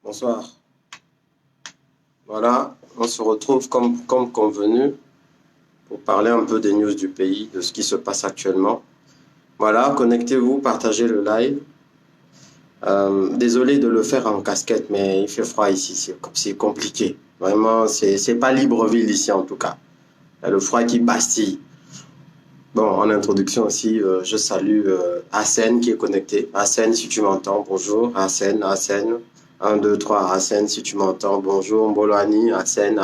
Bonsoir. Voilà, on se retrouve comme convenu pour parler un peu des news du pays, de ce qui se passe actuellement. Voilà, connectez-vous, partagez le live. Désolé de le faire en casquette, mais il fait froid ici, c'est compliqué. Vraiment, c'est pas Libreville ici en tout cas. Il y a le froid qui bastille. Bon, en introduction aussi, je salue Hassen qui est connecté. Hassen, si tu m'entends, bonjour. Hassen. 1, 2, 3, Hassen, si tu m'entends, bonjour. Mbolani, Hassen.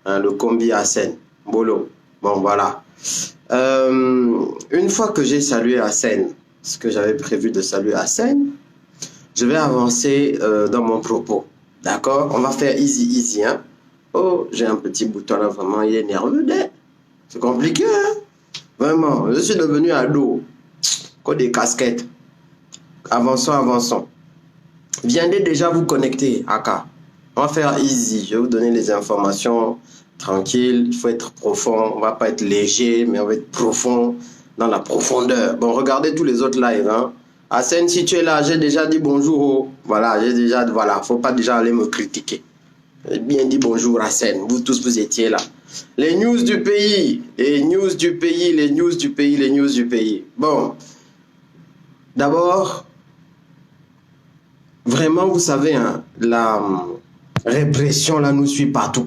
Hein, le combi Hassen, Mbolo. Bon, voilà. Une fois que j'ai salué Hassen, ce que j'avais prévu de saluer Hassen, je vais avancer dans mon propos. D'accord? On va faire easy, hein? Oh, j'ai un petit bouton là, vraiment, il est nerveux, hein? C'est compliqué, hein? Vraiment, je suis devenu ado. Comme des casquettes. Avançons. Viendez déjà vous connecter, Aka. On va faire easy. Je vais vous donner les informations tranquilles. Il faut être profond. On va pas être léger, mais on va être profond dans la profondeur. Bon, regardez tous les autres lives, hein. Hassen, si tu es là, j'ai déjà dit bonjour. Oh. Voilà, faut pas déjà aller me critiquer. J'ai bien dit bonjour, Hassen. Vous tous, vous étiez là. Les news du pays. Bon. D'abord, vraiment, vous savez, hein, la répression là nous suit partout.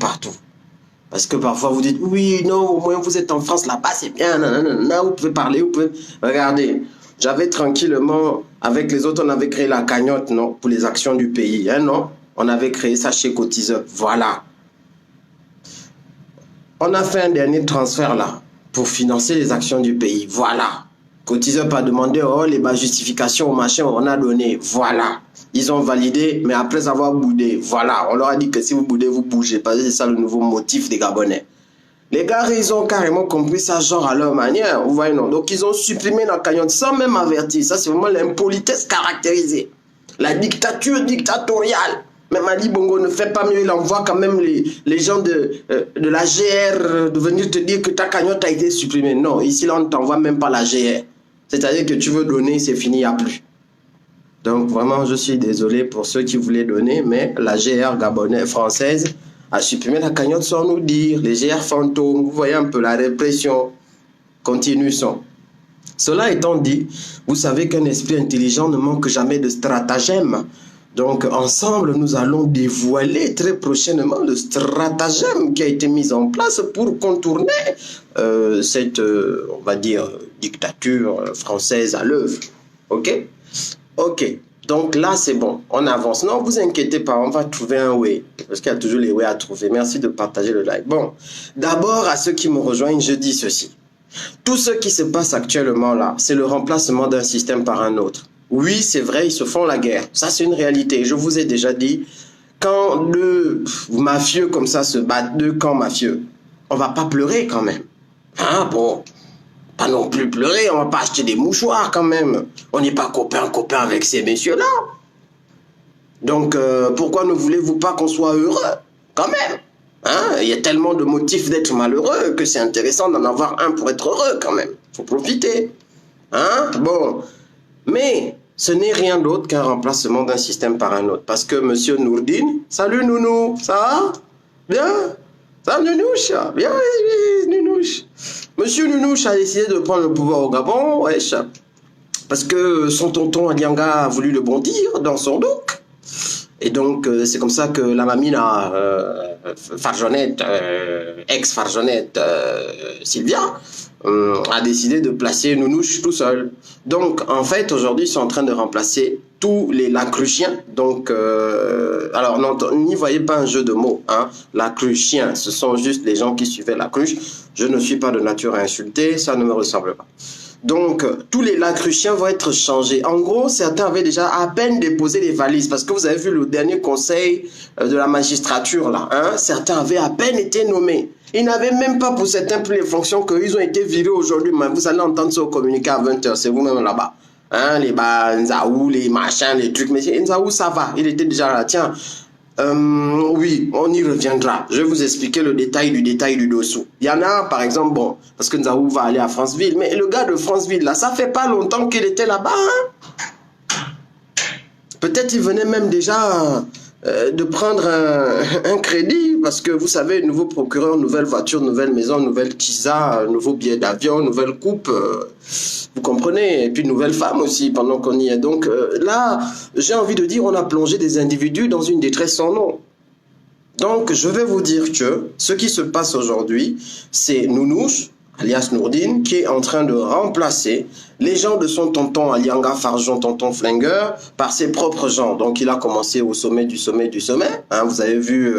Parce que parfois vous dites, oui, non, au moins vous êtes en France, là-bas c'est bien, nanana, vous pouvez parler, vous pouvez... Regardez, j'avais tranquillement, avec les autres, on avait créé la cagnotte, non, pour les actions du pays, hein, non? On avait créé ça chez Cotiseup, voilà. On a fait un dernier transfert là, pour financer les actions du pays, voilà. Cotiseup a demandé, oh, les justifications au machin, on a donné, voilà. Ils ont validé, mais après avoir boudé, voilà. On leur a dit que si vous boudez, vous bougez, parce que c'est ça le nouveau motif des Gabonais. Les gars, ils ont carrément compris ça, genre à leur manière, vous voyez, non? Donc, ils ont supprimé la cagnotte sans même avertir. Ça, c'est vraiment l'impolitesse caractérisée. La dictature dictatoriale. Même Ali Bongo ne fait pas mieux, il envoie quand même les gens de la GR de venir te dire que ta cagnotte a été supprimée. Non, ici, là, on ne t'envoie même pas la GR. C'est-à-dire que tu veux donner, c'est fini, il n'y a plus. Donc, vraiment, je suis désolé pour ceux qui voulaient donner, mais la GR gabonaise française a supprimé la cagnotte sans nous dire. Les GR fantômes, vous voyez un peu la répression. Continuons. Cela étant dit, vous savez qu'un esprit intelligent ne manque jamais de stratagème. Donc, ensemble, nous allons dévoiler très prochainement le stratagème qui a été mis en place pour contourner cette, on va dire, dictature française à l'œuvre. OK? Ok, donc là c'est bon, on avance. Non, vous inquiétez pas, on va trouver un way. Parce qu'il y a toujours les ways à trouver. Merci de partager le live. Bon, d'abord à ceux qui me rejoignent, je dis ceci. Tout ce qui se passe actuellement là, c'est le remplacement d'un système par un autre. Oui, c'est vrai, ils se font la guerre. Ça c'est une réalité. Je vous ai déjà dit, quand deux mafieux comme ça se battent, deux camps mafieux, on va pas pleurer quand même. Ah bon? Pas non plus pleurer, on va pas acheter des mouchoirs quand même. On n'est pas copain avec ces messieurs-là. Donc, pourquoi ne voulez-vous pas qu'on soit heureux quand même? Hein? Il y a tellement de motifs d'être malheureux que c'est intéressant d'en avoir un pour être heureux quand même. Faut profiter. Hein? Bon. Mais ce n'est rien d'autre qu'un remplacement d'un système par un autre. Parce que monsieur Nourdine, salut Nounou, ça va? Bien? Ça, Nounouche? Bien, Nounouche. Monsieur Nounouche a décidé de prendre le pouvoir au Gabon, wesh. Parce que son tonton Alianga a voulu le bondir dans son dos. Et donc, c'est comme ça que la mamine Farjonette, ex-Farjonette Sylvia, a décidé de placer Nounouche tout seul. Donc, en fait, aujourd'hui, ils sont en train de remplacer tous les lacruchiens. Donc, alors, n'y voyez pas un jeu de mots. Hein. Lacruchiens, ce sont juste les gens qui suivaient la cruche. Je ne suis pas de nature à insulter, ça ne me ressemble pas. Donc, tous les lacruchiens vont être changés. En gros, certains avaient déjà à peine déposé les valises, parce que vous avez vu le dernier conseil de la magistrature, là. Hein, certains avaient à peine été nommés. Ils n'avaient même pas pour certains pris les fonctions qu'ils ont été virés aujourd'hui. Mais vous allez entendre ça au communiqué à 20h, c'est vous-même là-bas. Hein, les Nzaou, les machins, les trucs. Mais Nzaou, ça va, il était déjà là. Tiens, oui, on y reviendra. Je vais vous expliquer le détail du dessous. Il y en a, par exemple, bon, parce que Nzaou va aller à Franceville, mais le gars de Franceville, là, ça fait pas longtemps qu'il était là-bas. Hein? Peut-être il venait même déjà de prendre un crédit, parce que vous savez, nouveau procureur, nouvelle voiture, nouvelle maison, nouvelle Kisa, nouveau billet d'avion, nouvelle coupe, vous comprenez, et puis nouvelle femme aussi pendant qu'on y est. Donc là, j'ai envie de dire, on a plongé des individus dans une détresse sans nom. Donc je vais vous dire que ce qui se passe aujourd'hui, c'est Nounouche, alias Nourdine, qui est en train de remplacer les gens de son tonton Alianga Farjon, tonton Flingueur, par ses propres gens. Donc il a commencé au sommet du sommet du sommet. Hein, vous avez vu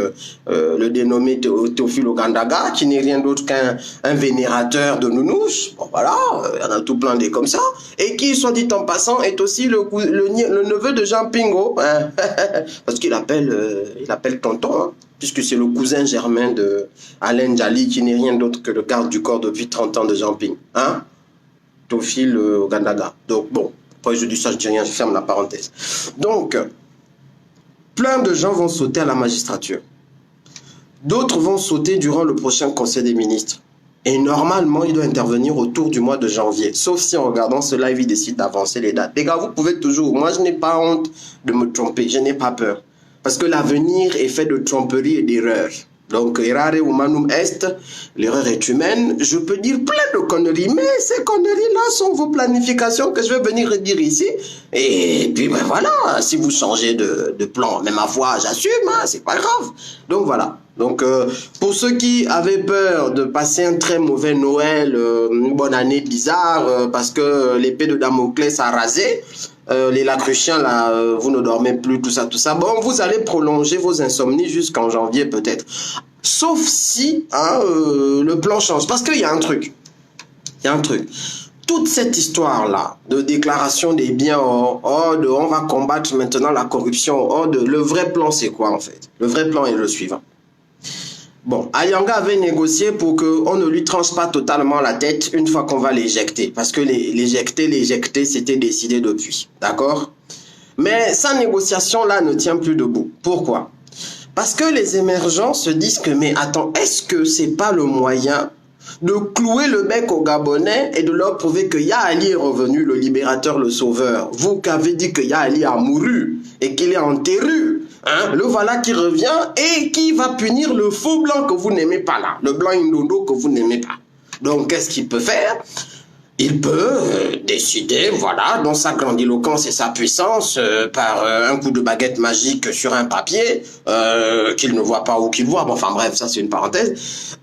le dénommé Théophile Ogandaga, qui n'est rien d'autre qu'un vénérateur de Nounouche. Bon voilà, il y en a tout plein des comme ça. Et qui, soit dit en passant, est aussi le neveu de Jean Pingo. Hein, parce qu'il appelle tonton. Hein, puisque c'est le cousin germain de Alain Djali, qui n'est rien d'autre que le garde du corps depuis 30 ans de Jean Ping. Hein? Théophile Gandaga. Donc, bon, après je dis ça, je dis rien, je ferme la parenthèse. Donc, plein de gens vont sauter à la magistrature. D'autres vont sauter durant le prochain conseil des ministres. Et normalement, il doit intervenir autour du mois de janvier. Sauf si en regardant ce live, il décide d'avancer les dates. Les gars, vous pouvez toujours, moi je n'ai pas honte de me tromper, je n'ai pas peur. Parce que l'avenir est fait de tromperies et d'erreurs. Donc, errare humanum est, l'erreur est humaine. Je peux dire plein de conneries, mais ces conneries-là sont vos planifications que je vais venir dire ici. Et puis, ben voilà, si vous changez de plan, même ma foi, j'assume, hein, c'est pas grave. Donc, voilà. Donc, pour ceux qui avaient peur de passer un très mauvais Noël, une bonne année bizarre, parce que l'épée de Damoclès a rasé, les lacruchiens, là, vous ne dormez plus, tout ça. Bon, vous allez prolonger vos insomnies jusqu'en janvier, peut-être. Sauf si hein, le plan change. Parce qu'il y a un truc. Toute cette histoire-là de déclaration des biens, on va combattre maintenant la corruption, le vrai plan, c'est quoi, en fait? Le vrai plan est le suivant. Bon, Alianga avait négocié pour qu'on ne lui tranche pas totalement la tête une fois qu'on va l'éjecter. Parce que l'éjecter, c'était décidé depuis. D'accord? Mais sa négociation-là ne tient plus debout. Pourquoi? Parce que les émergents se disent que, mais attends, est-ce que c'est pas le moyen de clouer le bec aux Gabonais et de leur prouver que Yaali est revenu, le libérateur, le sauveur? Vous qui avez dit que Yaali a mouru et qu'il est enterré. Hein, le voilà qui revient et qui va punir le faux blanc que vous n'aimez pas là, le blanc indodo que vous n'aimez pas. Donc qu'est-ce qu'il peut faire? Il peut décider, voilà, dans sa grandiloquence et sa puissance, par un coup de baguette magique sur un papier, qu'il ne voit pas ou qu'il voit, bon, enfin bref, ça c'est une parenthèse,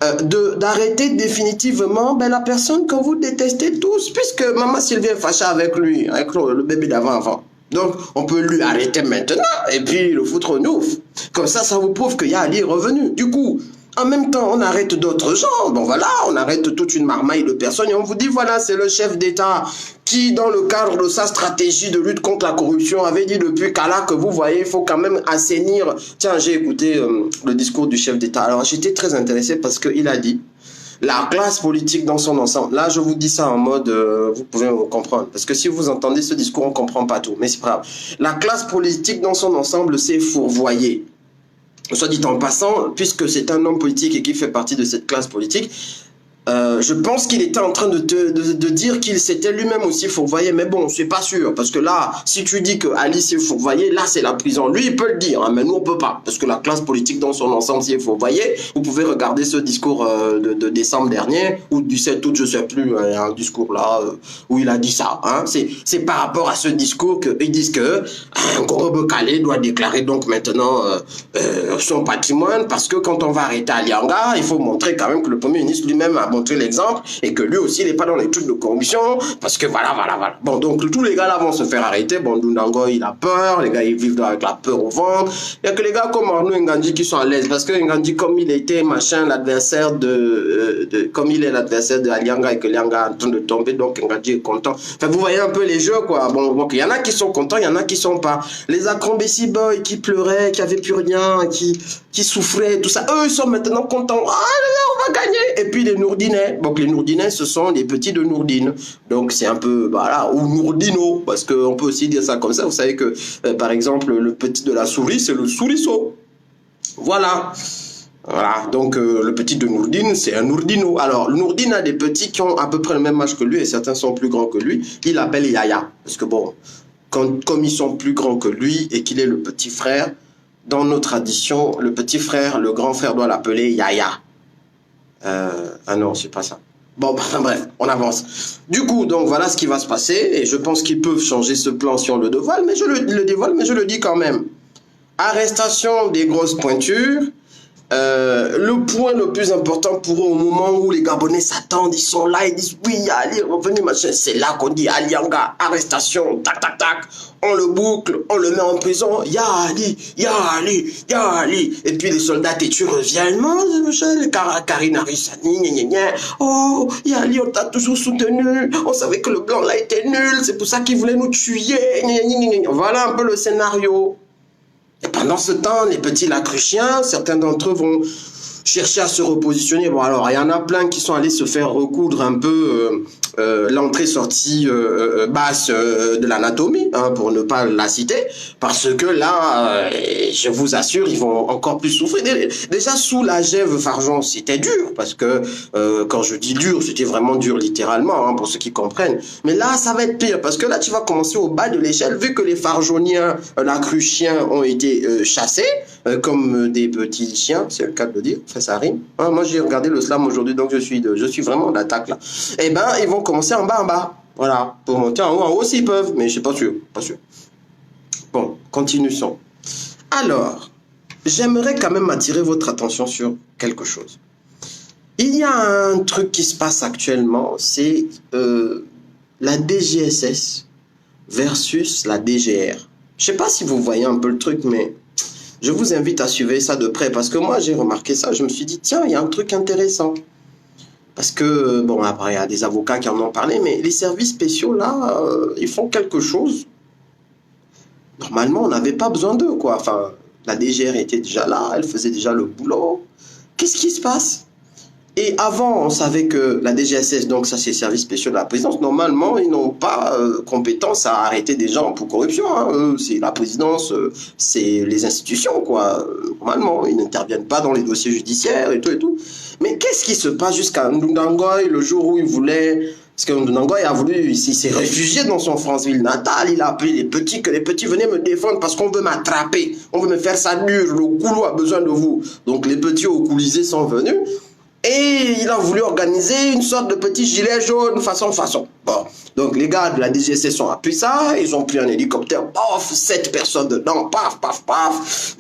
d'arrêter définitivement la personne que vous détestez tous, puisque Maman Sylvie est fâchée avec lui, avec le bébé d'avant. Donc, on peut lui arrêter maintenant et puis le foutre au nouf. Comme ça vous prouve que Yaali est revenu. Du coup, en même temps, on arrête d'autres gens. Bon, voilà, on arrête toute une marmaille de personnes et on vous dit, voilà, c'est le chef d'État qui, dans le cadre de sa stratégie de lutte contre la corruption, avait dit depuis Kala que vous voyez, il faut quand même assainir. Tiens, j'ai écouté le discours du chef d'État. Alors, j'étais très intéressé parce qu'il a dit, la classe politique dans son ensemble. Là, je vous dis ça en mode, vous pouvez me comprendre. Parce que si vous entendez ce discours, on ne comprend pas tout. Mais c'est pas grave. La classe politique dans son ensemble s'est fourvoyée. Soit dit en passant, puisque c'est un homme politique et qui fait partie de cette classe politique, je pense qu'il était en train de dire qu'il s'était lui-même aussi fourvoyé, mais bon, c'est pas sûr, parce que là, si tu dis que Ali s'est fourvoyé, là c'est la prison. Lui, il peut le dire, hein, mais nous on peut pas, parce que la classe politique dans son ensemble s'est fourvoyée. Vous pouvez regarder ce discours de décembre dernier, ou du 7 août, je sais plus, un discours là, où il a dit ça. Hein. C'est par rapport à ce discours qu'ils disent que Gorobe Calais doit déclarer donc maintenant son patrimoine, parce que quand on va arrêter Alianga, il faut montrer quand même que le Premier ministre lui-même a montrer l'exemple et que lui aussi il n'est pas dans les trucs de corruption parce que voilà. Bon, donc tous les gars là vont se faire arrêter. Bon, Ndundango il a peur, les gars ils vivent avec la peur au ventre. Il n'y a que les gars comme Arnaud Ngandji qui sont à l'aise parce que Ngandji, comme il était l'adversaire comme il est l'adversaire de Alianga et que Alianga est en train de tomber, donc Ngandji est content. Enfin, vous voyez un peu les jeux quoi. Bon, donc il y en a qui sont contents, il y en a qui sont pas. Les Acrombessi Boys qui pleuraient, qui avaient plus rien, qui souffraient, tout ça, eux ils sont maintenant contents. Ah, on va gagner. Et puis les Nourdinais. Donc les Nourdinais, ce sont les petits de Nourdine. Donc c'est un peu, voilà, ou Nourdino, parce qu'on peut aussi dire ça comme ça. Vous savez que, par exemple, le petit de la souris, c'est le souriceau. Voilà. Voilà, donc le petit de Nourdine, c'est un Nourdino. Alors, Nourdine a des petits qui ont à peu près le même âge que lui, et certains sont plus grands que lui. Il l'appelle Yaya, parce que bon, comme ils sont plus grands que lui et qu'il est le petit frère, dans nos traditions, le petit frère, le grand frère doit l'appeler Yaya. Ah non, c'est pas ça. Bon, bref, on avance. Du coup, donc voilà ce qui va se passer. Et je pense qu'ils peuvent changer ce plan si on le dévoile, mais je le dis quand même. Arrestation des grosses pointures. Le point le plus important pour eux au moment où les Gabonais s'attendent, ils sont là, ils disent oui, Ali, revenu, machin. C'est là qu'on dit Alianga, arrestation, tac, tac, tac. On le boucle, on le met en prison. Ya Ali, Ya Ali, Ya Ali. Et puis les soldats têtus reviennent. Michel, Karina Rissani, oh, Ya Ali, on t'a toujours soutenu. On savait que le blanc là était nul. C'est pour ça qu'il voulait nous tuer. Voilà un peu le scénario. Et pendant ce temps, les petits lacruchiens, certains d'entre eux vont chercher à se repositionner. Bon, alors, il y en a plein qui sont allés se faire recoudre un peu l'entrée-sortie basse de l'anatomie, hein, pour ne pas la citer, parce que là, je vous assure, ils vont encore plus souffrir. Déjà, sous la Gève Fargeon, c'était dur, parce que quand je dis dur, c'était vraiment dur littéralement, hein, pour ceux qui comprennent. Mais là, ça va être pire, parce que là, tu vas commencer au bas de l'échelle, vu que les Fargeoniens, lacruchiens ont été chassés, comme des petits chiens, c'est le cas de le dire, enfin, ça rime. Hein, moi, j'ai regardé le slam aujourd'hui, donc je suis vraiment d'attaque là. Eh ben, ils vont commencer en bas. Voilà. Pour monter en haut s'ils peuvent, mais je suis pas sûr. Bon, continuons. Alors, j'aimerais quand même attirer votre attention sur quelque chose. Il y a un truc qui se passe actuellement, c'est la DGSS versus la DGR. Je sais pas si vous voyez un peu le truc, mais je vous invite à suivre ça de près, parce que moi, j'ai remarqué ça, je me suis dit, tiens, il y a un truc intéressant. Parce que, bon, après, il y a des avocats qui en ont parlé, mais les services spéciaux, là, ils font quelque chose. Normalement, on n'avait pas besoin d'eux, quoi. Enfin, la DGR était déjà là, elle faisait déjà le boulot. Qu'est-ce qui se passe? Et avant, on savait que la DGSS, donc ça c'est le service spécial de la présidence, normalement, ils n'ont pas compétence à arrêter des gens pour corruption. Hein. C'est la présidence, c'est les institutions, quoi. Normalement, ils n'interviennent pas dans les dossiers judiciaires et tout et tout. Mais qu'est-ce qui se passe jusqu'à Ndundangoy, le jour où il voulait... Parce que Ndundangoy a voulu, il s'est réfugié dans son France-Ville natale, il a appelé les petits, que les petits venaient me défendre parce qu'on veut m'attraper, on veut me faire ça dur, le couloir a besoin de vous. Donc les petits au coulisé sont venus. Et il a voulu organiser une sorte de petit gilet jaune façon. Bon, donc les gars de la DGSS ont appris ça, ils ont pris un hélicoptère, paf, 7 personnes dedans, paf,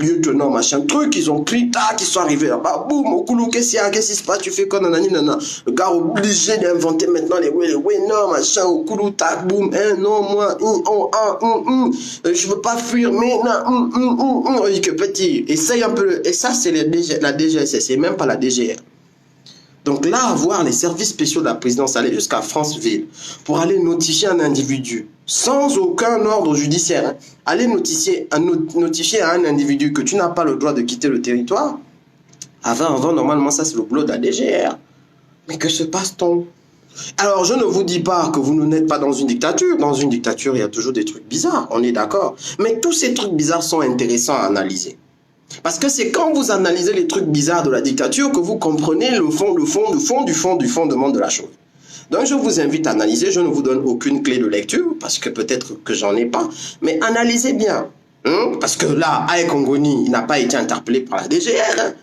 lieutenant, machin truc, ils ont pris, tac, ils sont arrivés là-bas, boum, au coulou, qu'est-ce qui se passe, tu fais quoi, nanani, nanana. Le gars obligé d'inventer maintenant les ouais, non, machin, au coulou, tac, boum, non, moi, je veux pas fuir, mais non, on dit que petit, essaye un peu, et ça c'est la DGSS, c'est même pas la DGR. Donc là, voir les services spéciaux de la présidence aller jusqu'à Franceville pour aller notifier un individu sans aucun ordre judiciaire, hein, aller notifier à un individu que tu n'as pas le droit de quitter le territoire. Avant, normalement, ça c'est le boulot de la DGR. Mais que se passe-t-on? Alors, je ne vous dis pas que vous n'êtes pas dans une dictature. Dans une dictature, il y a toujours des trucs bizarres, on est d'accord. Mais tous ces trucs bizarres sont intéressants à analyser. Parce que c'est quand vous analysez les trucs bizarres de la dictature que vous comprenez le fondement de la chose. Donc je vous invite à analyser, je ne vous donne aucune clé de lecture, parce que peut-être que j'en ai pas, mais analysez bien. Parce que là, Aïe Kongoni, il n'a pas été interpellé par la DGR,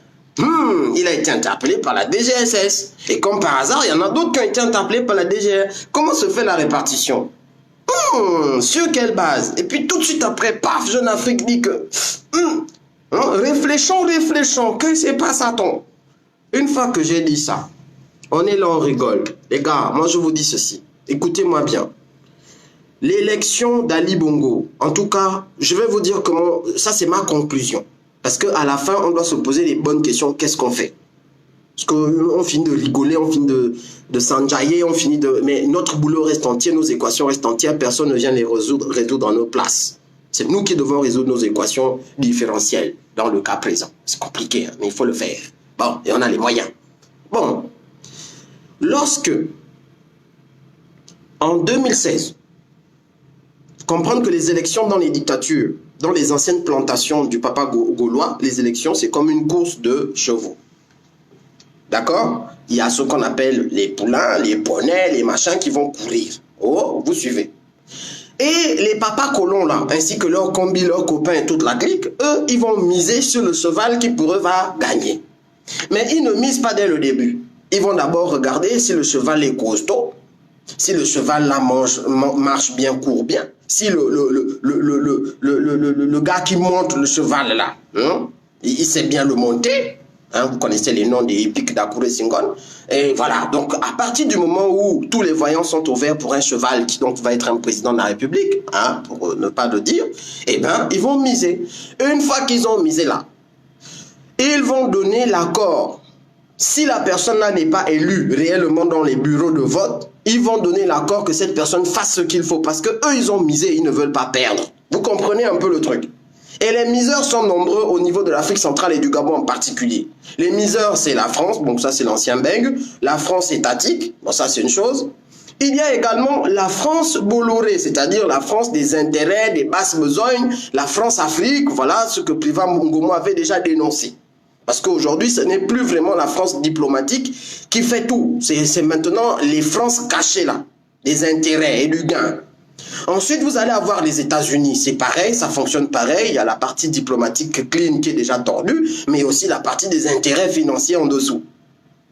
il a été interpellé par la DGSS. Et comme par hasard, il y en a d'autres qui ont été interpellés par la DGR. Comment se fait la répartition? Sur quelle base? Et puis tout de suite après, paf, Jeune Afrique dit que... réfléchons, que c'est pas Satan. Une fois que j'ai dit ça, on est là, on rigole. Les gars, moi je vous dis ceci, écoutez-moi bien. L'élection d'Ali Bongo, en tout cas, je vais vous dire comment, ça c'est ma conclusion. Parce qu'à la fin, on doit se poser les bonnes questions, qu'est-ce qu'on fait? Parce qu'on finit de rigoler, on finit de s'enjailler, mais notre boulot reste entier, nos équations restent entières, personne ne vient les résoudre à nos places. C'est nous qui devons résoudre nos équations différentielles dans le cas présent. C'est compliqué, hein, mais il faut le faire. Bon, et on a les moyens. Bon, lorsque, en 2016, comprendre que les élections dans les dictatures, dans les anciennes plantations du papa gaulois, les élections, c'est comme une course de chevaux. D'accord? Il y a ce qu'on appelle les poulains, les poneys, les machins qui vont courir. Oh, vous suivez. Et les papas colons là, ainsi que leurs combis, leurs copains et toute la clique, eux, ils vont miser sur le cheval qui pour eux va gagner. Mais ils ne misent pas dès le début. Ils vont d'abord regarder si le cheval est costaud, si le cheval là marche bien, court bien, si le gars qui monte le cheval là, hein, il sait bien le monter. Hein, vous connaissez les noms des hippiques d'Akure Singon. Et voilà, donc à partir du moment où tous les voyants sont ouverts pour un cheval qui donc va être un président de la République, hein, pour ne pas le dire, eh bien, ils vont miser. Une fois qu'ils ont misé là, ils vont donner l'accord. Si la personne là n'est pas élue réellement dans les bureaux de vote, ils vont donner l'accord que cette personne fasse ce qu'il faut parce que eux ils ont misé, ils ne veulent pas perdre. Vous comprenez un peu le truc? Et les miseurs sont nombreux au niveau de l'Afrique centrale et du Gabon en particulier. Les miseurs, c'est la France, donc ça c'est l'ancien Beng, la France étatique, bon ça c'est une chose. Il y a également la France Bolloré, c'est-à-dire la France des intérêts, des basses besognes, la France-Afrique, voilà ce que Priva Ngomo avait déjà dénoncé. Parce qu'aujourd'hui, ce n'est plus vraiment la France diplomatique qui fait tout. C'est maintenant les France cachées là, des intérêts et du gain. Ensuite, vous allez avoir les États-Unis. C'est pareil, ça fonctionne pareil. Il y a la partie diplomatique clean qui est déjà tordue, mais aussi la partie des intérêts financiers en dessous.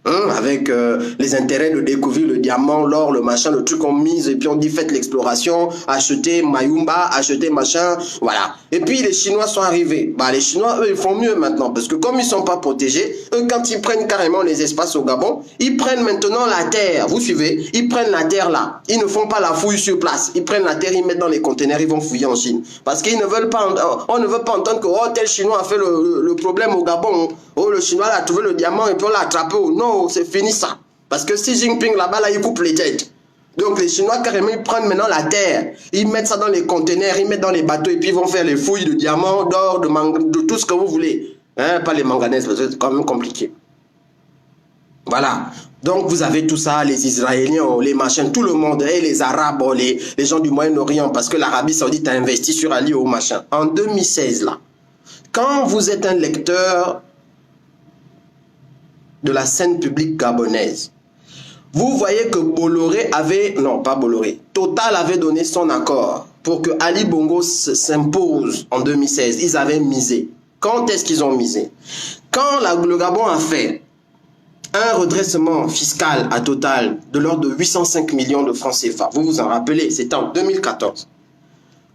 Avec les intérêts de découvrir le diamant, l'or, le machin, le truc qu'on mise et puis on dit faites l'exploration, achetez Mayumba, achetez machin, voilà. Et puis les Chinois sont arrivés. Bah les Chinois, eux, ils font mieux maintenant parce que comme ils sont pas protégés, eux, quand ils prennent carrément les espaces au Gabon, ils prennent maintenant la terre. Vous suivez? Ils prennent la terre là. Ils ne font pas la fouille sur place. Ils prennent la terre, ils mettent dans les conteneurs, ils vont fouiller en Chine. Parce qu'ils ne veulent pas, on ne veut pas entendre que oh tel Chinois a fait le problème au Gabon. Oh le Chinois a trouvé le diamant et puis on l'a attrapé. Non, c'est fini ça. Parce que Xi Jinping là-bas, là, il coupe les têtes. Donc les Chinois, carrément, ils prennent maintenant la terre. Ils mettent ça dans les conteneurs, ils mettent dans les bateaux et puis ils vont faire les fouilles de diamants, d'or, de tout ce que vous voulez. Hein, pas les manganèses, parce que c'est quand même compliqué. Voilà. Donc vous avez tout ça, les Israéliens, les machins, tout le monde, et les Arabes, les gens du Moyen-Orient, parce que l'Arabie Saoudite a investi sur Ali au machin. En 2016, là, quand vous êtes un lecteur de la scène publique gabonaise, vous voyez que Bolloré avait, non pas Bolloré, Total avait donné son accord pour que Ali Bongo s'impose en 2016. Ils avaient misé. Quand est-ce qu'ils ont misé? Quand le Gabon a fait un redressement fiscal à Total de l'ordre de 805 millions de francs CFA, vous vous en rappelez, c'était en 2014.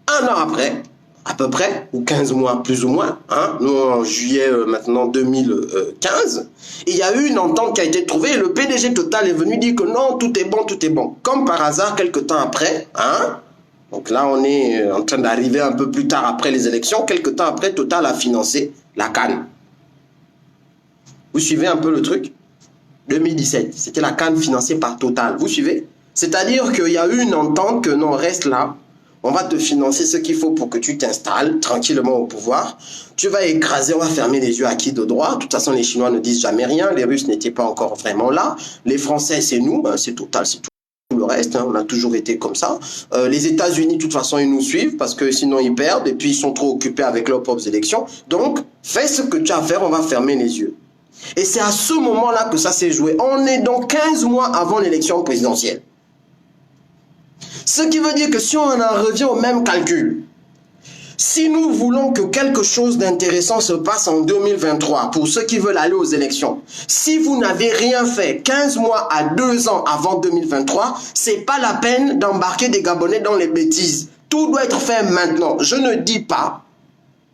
Un an après, à peu près, ou 15 mois plus ou moins, hein, nous en juillet maintenant 2015, il y a eu une entente qui a été trouvée et le PDG Total est venu dire que non, tout est bon, tout est bon. Comme par hasard, quelques temps après, hein, donc là on est en train d'arriver un peu plus tard après les élections, quelques temps après, Total a financé la CAN. Vous suivez un peu le truc? 2017, c'était la CAN financée par Total, vous suivez? C'est-à-dire qu'il y a eu une entente que non, reste là. On va te financer ce qu'il faut pour que tu t'installes tranquillement au pouvoir. Tu vas écraser, on va fermer les yeux à qui de droit. De toute façon, les Chinois ne disent jamais rien. Les Russes n'étaient pas encore vraiment là. Les Français, c'est nous, hein, c'est Total, c'est tout le reste. Hein, on a toujours été comme ça. Les États-Unis, de toute façon, ils nous suivent parce que sinon, ils perdent et puis ils sont trop occupés avec leurs propres élections. Donc, fais ce que tu as à faire, on va fermer les yeux. Et c'est à ce moment-là que ça s'est joué. On est donc 15 mois avant l'élection présidentielle. Ce qui veut dire que si on en revient au même calcul, si nous voulons que quelque chose d'intéressant se passe en 2023, pour ceux qui veulent aller aux élections, si vous n'avez rien fait 15 mois à 2 ans avant 2023, c'est pas la peine d'embarquer des Gabonais dans les bêtises. Tout doit être fait maintenant. Je ne dis pas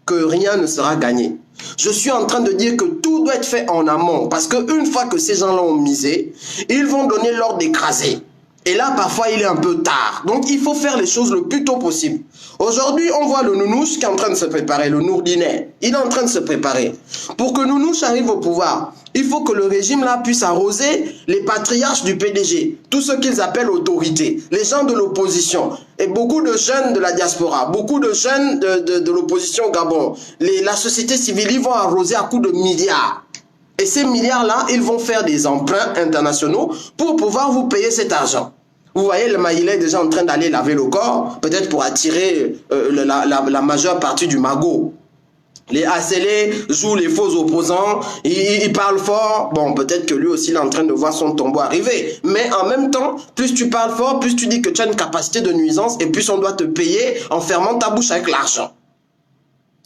que rien ne sera gagné. Je suis en train de dire que tout doit être fait en amont, parce qu'une fois que ces gens-là ont misé, ils vont donner l'ordre d'écraser. Et là, parfois, il est un peu tard. Donc, il faut faire les choses le plus tôt possible. Aujourd'hui, on voit le Nounouche qui est en train de se préparer, le Nourdinet. Il est en train de se préparer. Pour que Nounouche arrive au pouvoir, il faut que le régime là puisse arroser les patriarches du PDG, tout ce qu'ils appellent autorité, les gens de l'opposition, et beaucoup de jeunes de la diaspora, beaucoup de jeunes de l'opposition au Gabon. La société civile, ils vont arroser à coups de milliards. Et ces milliards-là, ils vont faire des emprunts internationaux pour pouvoir vous payer cet argent. Vous voyez, le Maïlé est déjà en train d'aller laver le corps, peut-être pour attirer la majeure partie du magot. Les ACL jouent les faux opposants, ils parlent fort. Bon, peut-être que lui aussi, il est en train de voir son tombeau arriver. Mais en même temps, plus tu parles fort, plus tu dis que tu as une capacité de nuisance et plus on doit te payer en fermant ta bouche avec l'argent.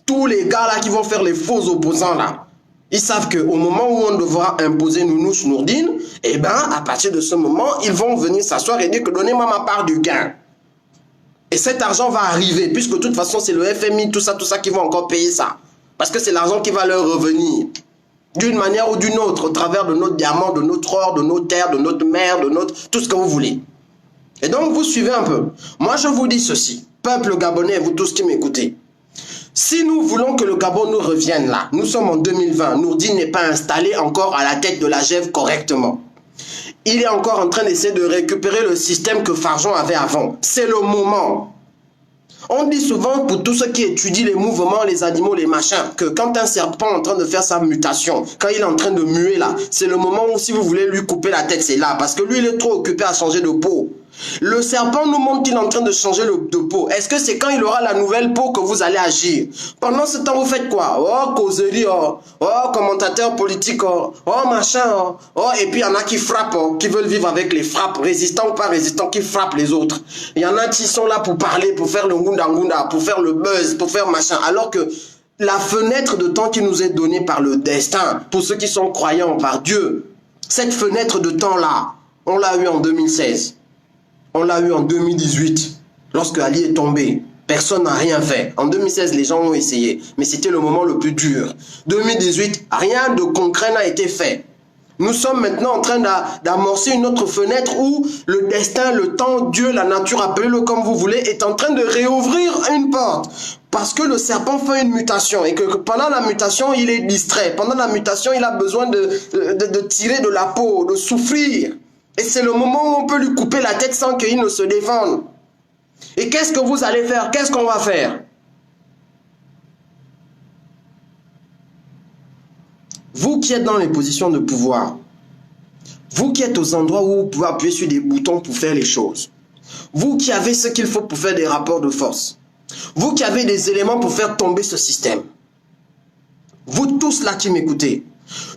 Tous les gars là qui vont faire les faux opposants là, ils savent qu'au moment où on devra imposer Nounouche Nourdine, eh ben, à partir de ce moment, ils vont venir s'asseoir et dire que donnez-moi ma part du gain. Et cet argent va arriver, puisque de toute façon, c'est le FMI, tout ça qui vont encore payer ça. Parce que c'est l'argent qui va leur revenir. D'une manière ou d'une autre, au travers de notre diamant, de notre or, de nos terres, de notre mer, de notre... tout ce que vous voulez. Et donc, vous suivez un peu. Moi, je vous dis ceci. Peuple gabonais, vous tous qui m'écoutez. Si nous voulons que le Gabon nous revienne là, nous sommes en 2020, Nourdine n'est pas installé encore à la tête de la GEV correctement. Il est encore en train d'essayer de récupérer le système que Farjon avait avant. C'est le moment. On dit souvent pour tous ceux qui étudient les mouvements, les animaux, les machins, que quand un serpent est en train de faire sa mutation, quand il est en train de muer là, c'est le moment où si vous voulez lui couper la tête, c'est là. Parce que lui, il est trop occupé à changer de peau. Le serpent nous montre qu'il est en train de changer de peau. Est-ce que c'est quand il aura la nouvelle peau que vous allez agir? Pendant ce temps, vous faites quoi? Oh, causerie, oh, commentateur politique, oh, machin, oh, et puis il y en a qui frappent, qui veulent vivre avec les frappes, résistants ou pas résistants, qui frappent les autres. Il y en a qui sont là pour parler, pour faire le ngunda, pour faire le buzz, pour faire machin. Alors que la fenêtre de temps qui nous est donnée par le destin, pour ceux qui sont croyants par Dieu, cette fenêtre de temps-là, on l'a eu en 2016. On l'a eu en 2018, lorsque Ali est tombé. Personne n'a rien fait. En 2016, les gens ont essayé, mais c'était le moment le plus dur. 2018, rien de concret n'a été fait. Nous sommes maintenant en train d'amorcer une autre fenêtre où le destin, le temps, Dieu, la nature, appelez-le comme vous voulez, est en train de réouvrir une porte. Parce que le serpent fait une mutation et que pendant la mutation, il est distrait. Pendant la mutation, il a besoin de tirer de la peau, de souffrir. Et c'est le moment où on peut lui couper la tête sans qu'il ne se défende. Et qu'est-ce que vous allez faire? Qu'est-ce qu'on va faire? Vous qui êtes dans les positions de pouvoir, vous qui êtes aux endroits où vous pouvez appuyer sur des boutons pour faire les choses, vous qui avez ce qu'il faut pour faire des rapports de force, vous qui avez des éléments pour faire tomber ce système, vous tous là qui m'écoutez,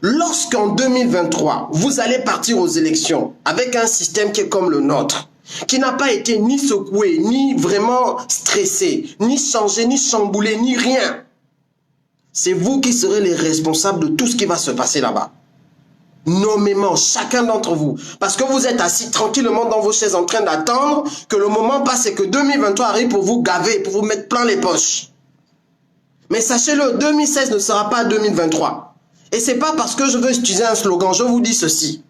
lorsqu'en 2023, vous allez partir aux élections avec un système qui est comme le nôtre, qui n'a pas été ni secoué, ni vraiment stressé, ni changé, ni chamboulé, ni rien, c'est vous qui serez les responsables de tout ce qui va se passer là-bas. Nommément, chacun d'entre vous. Parce que vous êtes assis tranquillement dans vos chaises en train d'attendre que le moment passe et que 2023 arrive pour vous gaver, pour vous mettre plein les poches. Mais sachez-le, 2016 ne sera pas 2023. Et c'est pas parce que je veux utiliser un slogan, je vous dis ceci.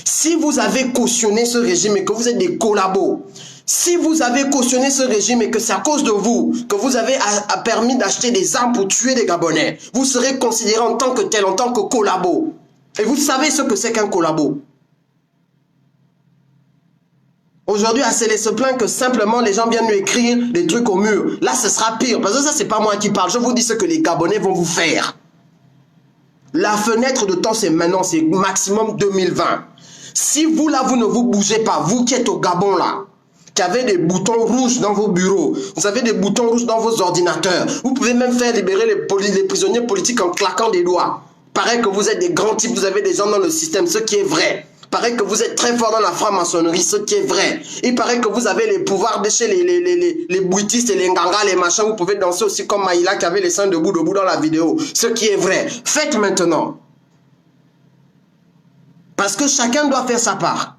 Si vous avez cautionné ce régime et que vous êtes des collabos, si vous avez cautionné ce régime et que c'est à cause de vous que vous avez permis d'acheter des armes pour tuer des Gabonais, vous serez considéré en tant que tel, en tant que collabo. Et vous savez ce que c'est qu'un collabo. Aujourd'hui, ACL se plaint que simplement les gens viennent lui écrire des trucs au mur. Là, ce sera pire. Parce que ça, c'est pas moi qui parle. Je vous dis ce que les Gabonais vont vous faire. La fenêtre de temps, c'est maintenant. C'est maximum 2020. Si vous, là, vous ne vous bougez pas, vous qui êtes au Gabon, là, qui avez des boutons rouges dans vos bureaux, vous avez des boutons rouges dans vos ordinateurs, vous pouvez même faire libérer les prisonniers politiques en claquant des doigts. Paraît que vous êtes des grands types, vous avez des gens dans le système, ce qui est vrai. Paraît que vous êtes très fort dans la franc-maçonnerie, ce qui est vrai. Il paraît que vous avez les pouvoirs de chez les bouitistes et les ngangas, les machins, vous pouvez danser aussi comme Maïla qui avait les seins debout dans la vidéo. Ce qui est vrai. Faites maintenant. Parce que chacun doit faire sa part.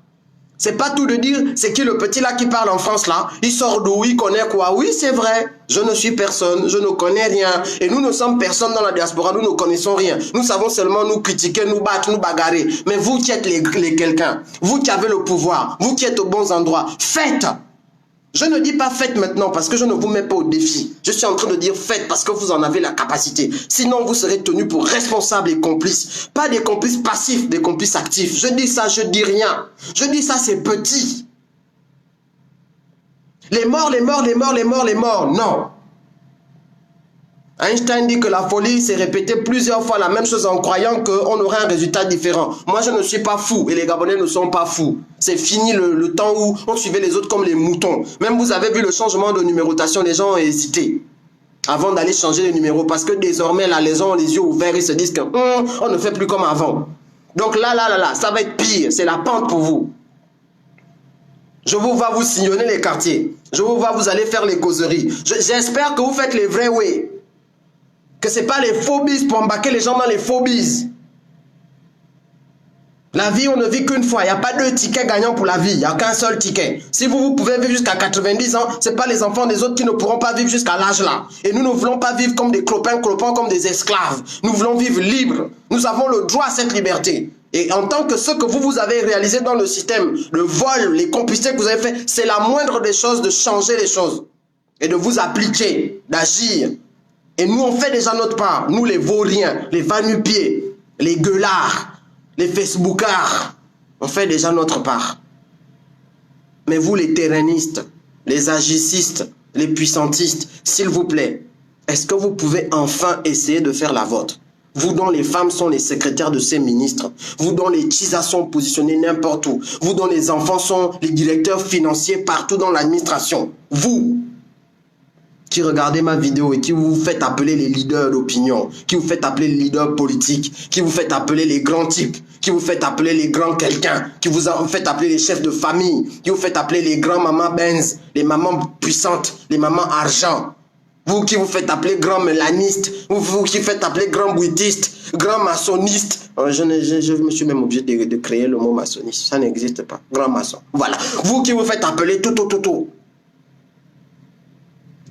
C'est pas tout de dire, c'est qui le petit là qui parle en France là? Il sort d'où? Il connaît quoi? Oui, c'est vrai. Je ne suis personne, je ne connais rien. Et nous ne sommes personne dans la diaspora, nous ne connaissons rien. Nous savons seulement nous critiquer, nous battre, nous bagarrer. Mais vous qui êtes les quelqu'un, vous qui avez le pouvoir, vous qui êtes aux bons endroits, faites! Je ne dis pas faites maintenant parce que je ne vous mets pas au défi. Je suis en train de dire faites parce que vous en avez la capacité. Sinon, vous serez tenus pour responsables et complices. Pas des complices passifs, des complices actifs. Je dis ça, je dis rien. Je dis ça, c'est petit. Les morts, les morts, les morts, les morts, les morts. Non. Einstein dit que la folie, c'est répéter plusieurs fois la même chose en croyant qu'on aurait un résultat différent. Moi, je ne suis pas fou et les Gabonais ne sont pas fous. C'est fini le temps où on suivait les autres comme les moutons. Même vous avez vu le changement de numérotation, les gens ont hésité. avant d'aller changer le numéro. Parce que désormais, là, les gens ont les yeux ouverts, ils se disent que on ne fait plus comme avant. Donc là, ça va être pire. C'est la pente pour vous. Je vous vois vous sillonner les quartiers. Je vous vois vous allez faire les causeries. J'espère que vous faites les vrais way. Que ce n'est pas les phobies pour embarquer les gens dans les phobies. La vie, on ne vit qu'une fois. Il n'y a pas deux tickets gagnants pour la vie. Il n'y a qu'un seul ticket. Si vous pouvez vivre jusqu'à 90 ans, ce n'est pas les enfants des autres qui ne pourront pas vivre jusqu'à l'âge là. Et nous ne voulons pas vivre comme des clopins, comme des esclaves. Nous voulons vivre libres. Nous avons le droit à cette liberté. Et en tant que ce que vous avez réalisé dans le système, le vol, les complicités que vous avez fait, c'est la moindre des choses de changer les choses. Et de vous appliquer, d'agir. Et nous, on fait déjà notre part. Nous, les vauriens, les va-nu-pieds, les gueulards, les Facebookards, on fait déjà notre part. Mais vous, les terranistes, les agististes, les puissantistes, s'il vous plaît, est-ce que vous pouvez enfin essayer de faire la vôtre? Vous dont les femmes sont les secrétaires de ces ministres, vous dont les tisas sont positionnés n'importe où, vous dont les enfants sont les directeurs financiers partout dans l'administration, vous qui regardez ma vidéo et qui vous faites appeler les leaders d'opinion, qui vous faites appeler les leaders politiques, qui vous faites appeler les grands types, qui vous faites appeler les grands quelqu'un, qui vous faites appeler les chefs de famille, qui vous faites appeler les grands mamans Benz, les mamans puissantes, les mamans argent, vous qui vous faites appeler grand mélaniste, vous qui faites appeler grand bouddhiste, grand maçonniste. Je me suis même obligé de créer le mot maçonniste, ça n'existe pas, grand maçon. Voilà, vous qui vous faites appeler tout.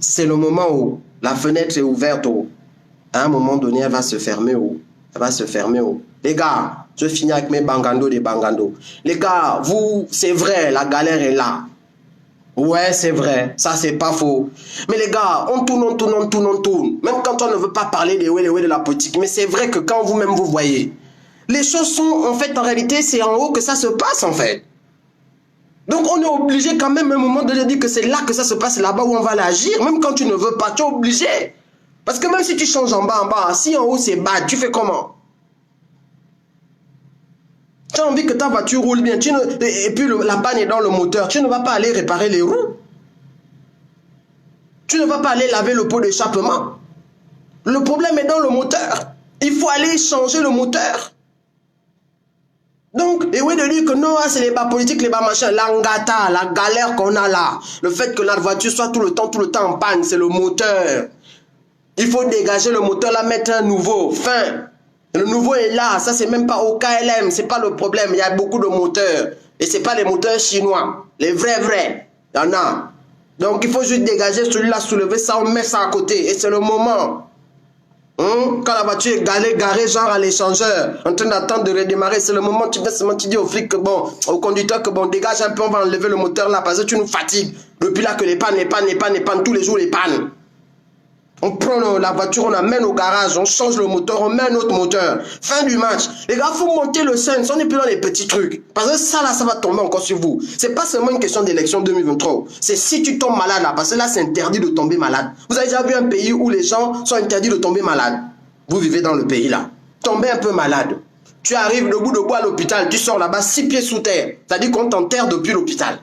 C'est le moment où la fenêtre est ouverte. À un moment donné, elle va se fermer. Elle va se fermer. Les gars, je finis avec mes bangandos des bangandos. Les gars, vous, c'est vrai, la galère est là. Ouais, c'est vrai, ça c'est pas faux. Mais les gars, on tourne. Même quand on ne veut pas parler des ouais de la politique. Mais c'est vrai que quand vous-même vous voyez, les choses sont, en fait, en réalité, c'est en haut que ça se passe, en fait. Donc on est obligé quand même à un moment de dire que c'est là que ça se passe, là-bas où on va l'agir. Même quand tu ne veux pas, tu es obligé. Parce que même si tu changes en bas, si en haut c'est bas, tu fais comment? Tu as envie que ta voiture roule bien, et puis la panne est dans le moteur, tu ne vas pas aller réparer les roues. Tu ne vas pas aller laver le pot d'échappement. Le problème est dans le moteur. Il faut aller changer le moteur. Donc, et oui de dire que non, c'est les bas politiques, les bas machins, l'angata, la galère qu'on a là, le fait que notre voiture soit tout le temps en panne, c'est le moteur. Il faut dégager le moteur, là, mettre un nouveau, fin. Le nouveau est là, ça c'est même pas au KLM, c'est pas le problème, il y a beaucoup de moteurs. Et c'est pas les moteurs chinois, les vrais, il y en a. Donc il faut juste dégager celui-là, soulever ça, on met ça à côté, et c'est le moment. Quand la voiture est garée genre à l'échangeur, en train d'attendre de redémarrer, c'est le moment où tu viens seulement, tu dis au flic que bon, au conducteur que bon, dégage un peu, on va enlever le moteur là, parce que tu nous fatigues. Depuis là que les pannes, tous les jours les pannes. On prend la voiture, on amène au garage, on change le moteur, on met un autre moteur. Fin du match. Les gars, il faut monter le sens, on n'est plus dans les petits trucs. Parce que ça là, ça va tomber encore sur vous. C'est pas seulement une question d'élection 2023. C'est si tu tombes malade là, parce que là, c'est interdit de tomber malade. Vous avez déjà vu un pays où les gens sont interdits de tomber malade? Vous vivez dans le pays là. Tombez un peu malade. Tu arrives de bout de bois à l'hôpital, tu sors là-bas 6 pieds sous terre. C'est-à-dire qu'on t'enterre depuis l'hôpital.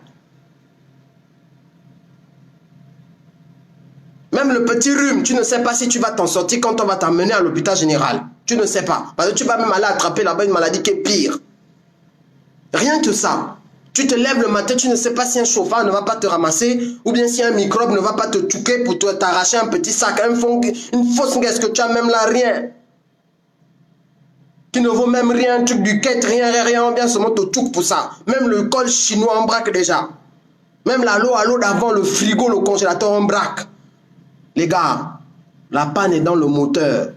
Même le petit rhume, tu ne sais pas si tu vas t'en sortir quand on va t'emmener à l'hôpital général. Tu ne sais pas. Parce que tu vas même aller attraper là-bas une maladie qui est pire. Rien que ça. Tu te lèves le matin, tu ne sais pas si un chauffard ne va pas te ramasser ou bien si un microbe ne va pas te touquer pour t'arracher un petit sac, une fausse guesse que tu as même là, rien. Qui ne vaut même rien, un truc du quête, rien, on vient seulement te touque pour ça. Même le col chinois, on braque déjà. Même l'eau d'avant, le frigo, le congélateur, on braque. Les gars, la panne est dans le moteur.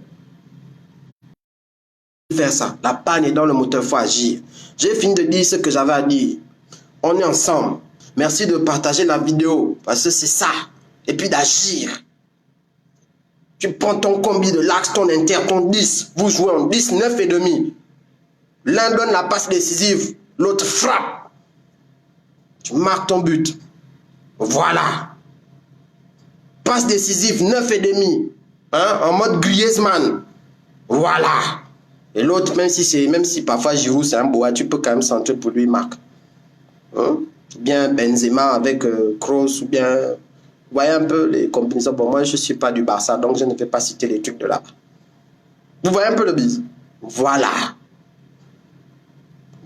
Faire ça, la panne est dans le moteur, il faut agir. J'ai fini de dire ce que j'avais à dire. On est ensemble. Merci de partager la vidéo, parce que c'est ça. Et puis d'agir. Tu prends ton combi de l'axe, ton inter, ton 10. Vous jouez en 10, 9 et demi. L'un donne la passe décisive, l'autre frappe. Tu marques ton but. Voilà. Passe décisive, 9 et demi. Hein, en mode Griezmann. Voilà. Et l'autre, même si parfois Giroud c'est un boa, tu peux quand même centrer pour lui, marque. Hein? Bien Benzema avec Kroos ou bien voyez un peu les combinaisons. Bon, moi, je ne suis pas du Barça, donc je ne vais pas citer les trucs de là-bas. Vous voyez un peu le bise? Voilà.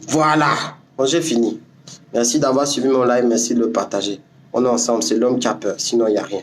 Voilà. Bon, j'ai fini. Merci d'avoir suivi mon live. Merci de le partager. On est ensemble. C'est l'homme qui a peur. Sinon, il n'y a rien.